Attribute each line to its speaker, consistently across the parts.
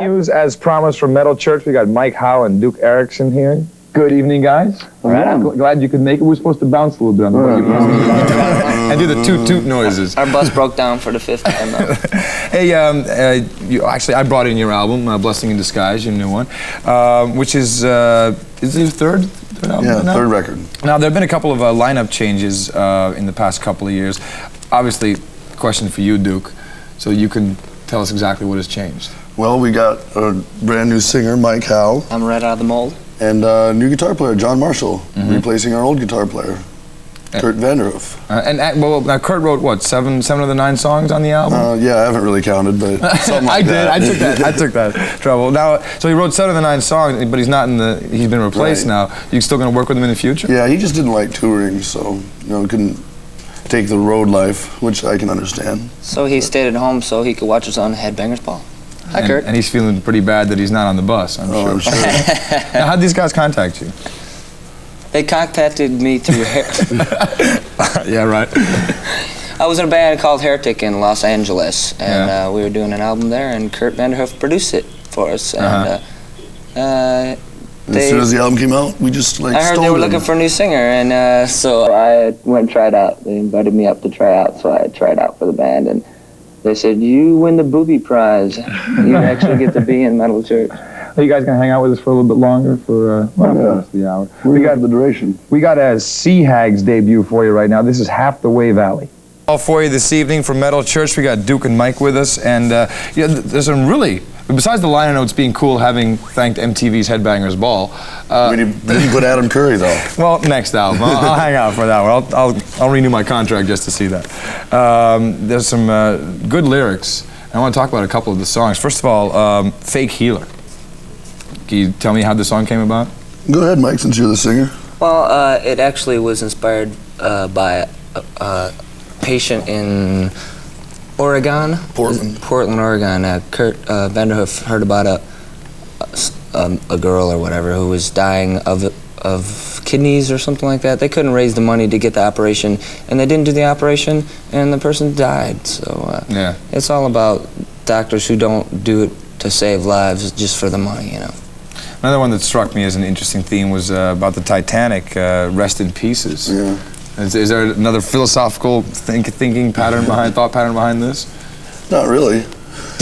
Speaker 1: News as promised from Metal Church. We got Mike Howe and Duke Erickson here. Good evening, guys.
Speaker 2: Right.
Speaker 1: I'm glad you could make it. We're supposed to bounce a little bit on the and do the toot-toot noises.
Speaker 2: Our bus broke down for the 5th time, though.
Speaker 1: Hey, actually, I brought in your album, Blessing in Disguise, your new one, which is it your third album?
Speaker 3: Yeah,
Speaker 1: now?
Speaker 3: third record.
Speaker 1: Now, there have been a couple of lineup changes in the past couple of years. Obviously, question for you, Duke, so you can tell us exactly what has changed.
Speaker 3: Well, we got a brand new singer, Mike Howe.
Speaker 2: I'm right out of the mold.
Speaker 3: And a new guitar player, John Marshall, replacing our old guitar player, Kurt Vanderhoof.
Speaker 1: Well, now Kurt wrote what, seven of the 9 songs on the album?
Speaker 3: Yeah, I haven't really counted, but something like that.
Speaker 1: I took that trouble. Now, so he wrote 7 of the 9 songs, but he's been replaced now. You still going to work with him in the future?
Speaker 3: Yeah, he just didn't like touring, so couldn't take the road life, which I can understand.
Speaker 2: So he stayed at home so he could watch his own Headbangers Ball. Hi, Kurt.
Speaker 1: And he's feeling pretty bad that he's not on the bus, I'm sure.
Speaker 3: I'm sure.
Speaker 1: Now, how'd these guys contact you?
Speaker 2: They contacted me through
Speaker 1: Yeah, right.
Speaker 2: I was in a band called Heretic in Los Angeles, and we were doing an album there, and Kurt Vanderhoof produced it for us. And
Speaker 3: as soon as the album came out, we just
Speaker 2: I heard they were looking for a new singer, and so I went and tried out. They invited me up to try out, so I tried out for the band, and they said, "You win the booby prize. You actually get to be in Metal Church."
Speaker 1: Are you guys going to hang out with us for a little bit longer for the rest of the hour?
Speaker 3: We got the duration.
Speaker 1: We got a Sea Hags debut for you right now. This is Half the Way Valley. All for you this evening from Metal Church. We got Duke and Mike with us, and there's some really, besides the liner notes being cool, having thanked MTV's Headbangers Ball.
Speaker 3: We didn't put Adam Curry though.
Speaker 1: Well, next album. I'll hang out for that one. I'll renew my contract just to see that. There's some good lyrics. I want to talk about a couple of the songs. First of all, Fake Healer. Can you tell me how the song came about?
Speaker 3: Go ahead, Mike, since you're the singer.
Speaker 2: Well, it actually was inspired by a patient in Oregon. Portland, Oregon. Kurt Vanderhoof heard about a girl or whatever who was dying of kidneys or something like that. They couldn't raise the money to get the operation, and they didn't do the operation, and the person died. So it's all about doctors who don't do it to save lives just for the money,
Speaker 1: Another one that struck me as an interesting theme was about the Titanic, Rest in Pieces.
Speaker 3: Yeah.
Speaker 1: Is there another philosophical thought pattern behind this?
Speaker 3: Not really.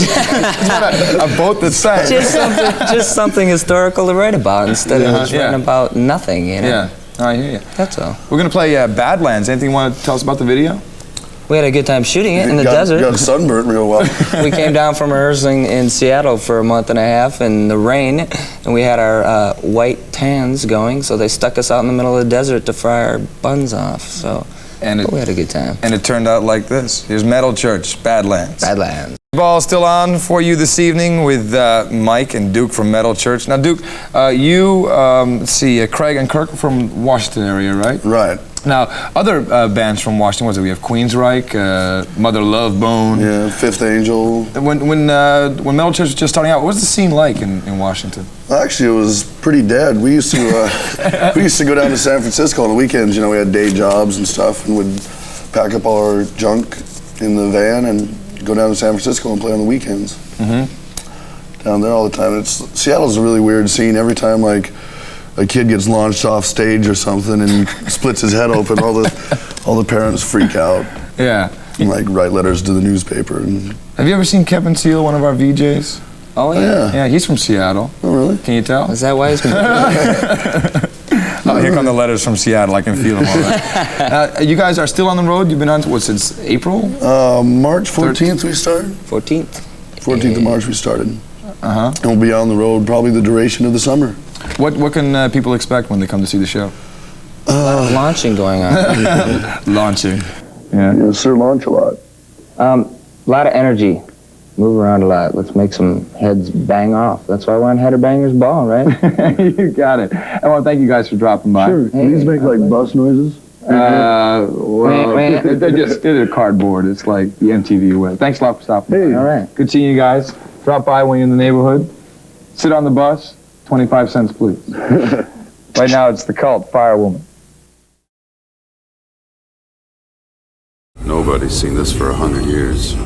Speaker 1: A boat that sank.
Speaker 2: Just something historical to write about instead of just writing about nothing,
Speaker 1: Yeah, I hear you.
Speaker 2: That's all.
Speaker 1: We're going to play Badlands. Anything you want to tell us about the video?
Speaker 2: We had a good time shooting it in the desert.
Speaker 3: Got sunburned real well.
Speaker 2: We came down from rehearsing in Seattle for a month and a half in the rain, and we had our white tans going, so they stuck us out in the middle of the desert to fry our buns off. So we had a good time.
Speaker 1: And it turned out like this. Here's Metal Church, Badlands.
Speaker 2: Badlands.
Speaker 1: Ball still on for you this evening with Mike and Duke from Metal Church. Now, Duke, you see Craig and Kirk from Washington area, right?
Speaker 3: Right.
Speaker 1: Now, other bands from Washington, we have Queensryche, Mother Love Bone.
Speaker 3: Yeah, Fifth Angel.
Speaker 1: When Metal Church was just starting out, what was the scene like in Washington?
Speaker 3: Actually, it was pretty dead. We used to go down to San Francisco on the weekends. We had day jobs and stuff, and would pack up all our junk in the van and go down to San Francisco and play on the weekends. Down there all the time. Seattle's a really weird scene. Every time a kid gets launched off stage or something and splits his head open, all the parents freak out.
Speaker 1: Yeah.
Speaker 3: And write letters to the newspaper.
Speaker 1: Have you ever seen Kevin Seal, one of our VJs?
Speaker 2: Oh yeah.
Speaker 1: Yeah, he's from Seattle.
Speaker 3: Oh really?
Speaker 1: Can you tell?
Speaker 2: Is that why he's
Speaker 1: here come the letters from Seattle. I can feel them already. You guys are still on the road? You've been on since April?
Speaker 3: March 14th we started.
Speaker 2: 14th.
Speaker 3: 14th of March we started. And we'll be on the road probably the duration of the summer.
Speaker 1: What can people expect when they come to see the show?
Speaker 2: A lot of launching going on.
Speaker 1: Launching.
Speaker 3: Yeah, sir, launch a lot.
Speaker 2: A lot of energy. Move around a lot. Let's make some heads bang off. That's why we're on Headbangers Ball, right?
Speaker 1: You got it. I want to thank you guys for dropping by.
Speaker 3: Sure. These make bus noises?
Speaker 1: Well, they're cardboard. It's like the MTV way. Thanks a lot for stopping by.
Speaker 2: All right.
Speaker 1: Good seeing you guys. Drop by when you're in the neighborhood. Sit on the bus. 25 cents, please. Right now, it's the Cult, Firewoman.
Speaker 4: Nobody's seen this for 100 years.